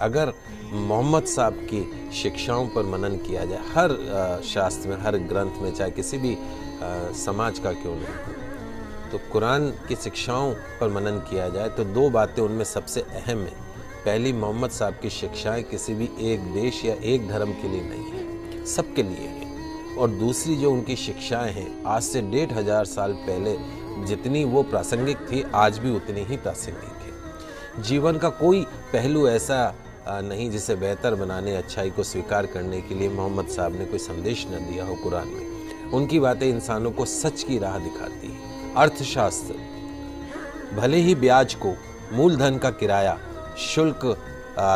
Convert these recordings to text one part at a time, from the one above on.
अगर मोहम्मद साहब की शिक्षाओं पर मनन किया जाए, हर शास्त्र में, हर ग्रंथ में, चाहे किसी भी समाज का क्यों नहीं, तो कुरान की शिक्षाओं पर मनन किया जाए तो दो बातें उनमें सबसे अहम है। पहली, मोहम्मद साहब की शिक्षाएं किसी भी एक देश या एक धर्म के लिए नहीं है, सबके लिए है। और दूसरी जो उनकी शिक्षाएं हैं, आज से 1500 साल पहले जितनी वो प्रासंगिक थी, आज भी उतनी ही प्रासंगिक है। जीवन का कोई पहलू ऐसा नहीं जिसे बेहतर बनाने, अच्छाई को स्वीकार करने के लिए मोहम्मद साहब ने कोई संदेश न दिया हो कुरान में। उनकी बातें इंसानों को सच की राह दिखाती है। अर्थशास्त्र भले ही ब्याज को मूलधन का किराया, शुल्क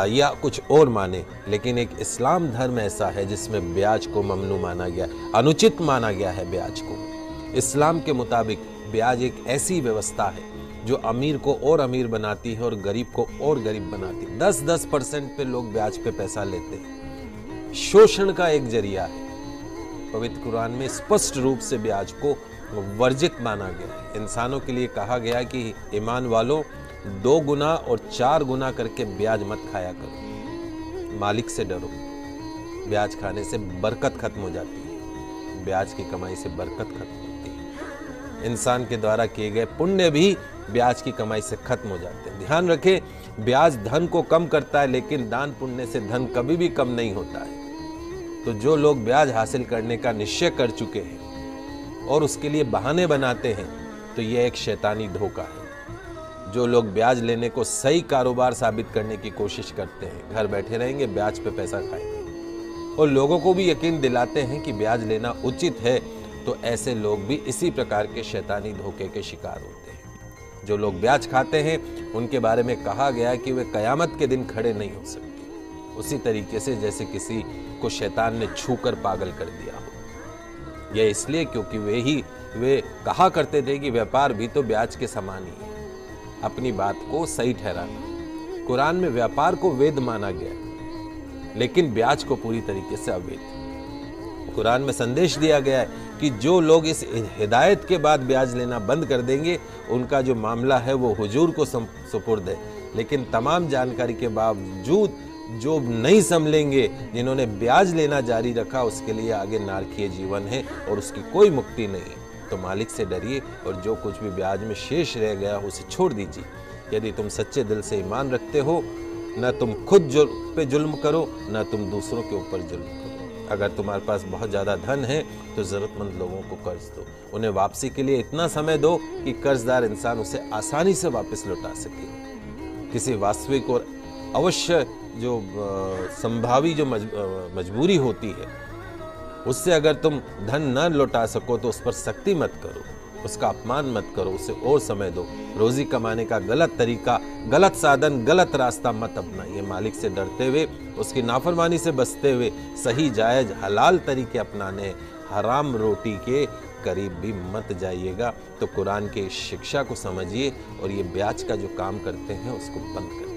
या कुछ और माने, लेकिन एक इस्लाम धर्म ऐसा है जिसमें ब्याज को ममनू माना गया, अनुचित माना गया है ब्याज को। इस्लाम के मुताबिक ब्याज एक ऐसी व्यवस्था है जो अमीर को और अमीर बनाती है और गरीब को और गरीब बनाती है। 10% पे लोग ब्याज पे पैसा लेते हैं, शोषण का एक जरिया है। पवित्र कुरान में स्पष्ट रूप से ब्याज को वर्जित माना गया है। इंसानों के लिए कहा गया कि ईमान वालों, 2 गुना और 4 गुना करके ब्याज मत खाया करो, मालिक से डरो। ब्याज खाने से बरकत खत्म हो जाती है, ब्याज की कमाई से बरकत खत्म होती है। इंसान के द्वारा किए गए पुण्य भी ब्याज की कमाई से खत्म हो जाते हैं। ध्यान रखें, ब्याज धन को कम करता है, लेकिन दान पुण्य से धन कभी भी कम नहीं होता है। तो जो लोग ब्याज हासिल करने का निश्चय कर चुके हैं और उसके लिए बहाने बनाते हैं, तो यह एक शैतानी धोखा है। जो लोग ब्याज लेने को सही कारोबार साबित करने की कोशिश करते हैं, घर बैठे रहेंगे, ब्याज पे पैसा खाएंगे, और लोगों को भी यकीन दिलाते हैं कि ब्याज लेना उचित है, तो ऐसे लोग भी इसी प्रकार के शैतानी धोखे के शिकार होते हैं। जो लोग ब्याज खाते हैं, उनके बारे में कहा गया कि वे कयामत के दिन खड़े नहीं हो सकते, उसी तरीके से जैसे किसी को शैतान ने छूकर पागल कर दिया हो। यह इसलिए क्योंकि वे कहा करते थे कि व्यापार भी तो ब्याज के समान ही है। अपनी बात को सही ठहराना। कुरान में व्यापार को वेद माना गया, लेकिन ब्याज को पूरी तरीके से अवैध। कुरान में संदेश दिया गया है कि जो लोग इस हिदायत के बाद ब्याज लेना बंद कर देंगे, उनका जो मामला है वो हुजूर को सुपुर्द है। लेकिन तमाम जानकारी के बावजूद जो नहीं संभलेंगे, जिन्होंने ब्याज लेना जारी रखा, उसके लिए आगे नारकीय जीवन है और उसकी कोई मुक्ति नहीं है। तो मालिक से डरिए और जो कुछ भी ब्याज में शेष रह गया उसे छोड़ दीजिए। यदि तुम सच्चे दिल से ईमान रखते हो, न तुम खुद पे जुल्म करो, न तुम दूसरों के ऊपर जुल्म करो। अगर तुम्हारे पास बहुत ज़्यादा धन है तो ज़रूरतमंद लोगों को कर्ज दो, उन्हें वापसी के लिए इतना समय दो कि कर्जदार इंसान उसे आसानी से वापस लौटा सके। किसी वास्तविक और अवश्य जो संभावी जो मजबूरी होती है, उससे अगर तुम धन न लौटा सको तो उस पर सख्ती मत करो, उसका अपमान मत करो, उसे और समय दो। रोजी कमाने का गलत तरीका, गलत साधन, गलत रास्ता मत अपनाइए। मालिक से डरते हुए, उसकी नाफरमानी से बचते हुए सही जायज हलाल तरीके अपनाने, हराम रोटी के करीब भी मत जाइएगा। तो कुरान के इस शिक्षा को समझिए और ये ब्याज का जो काम करते हैं उसको बंद करिए।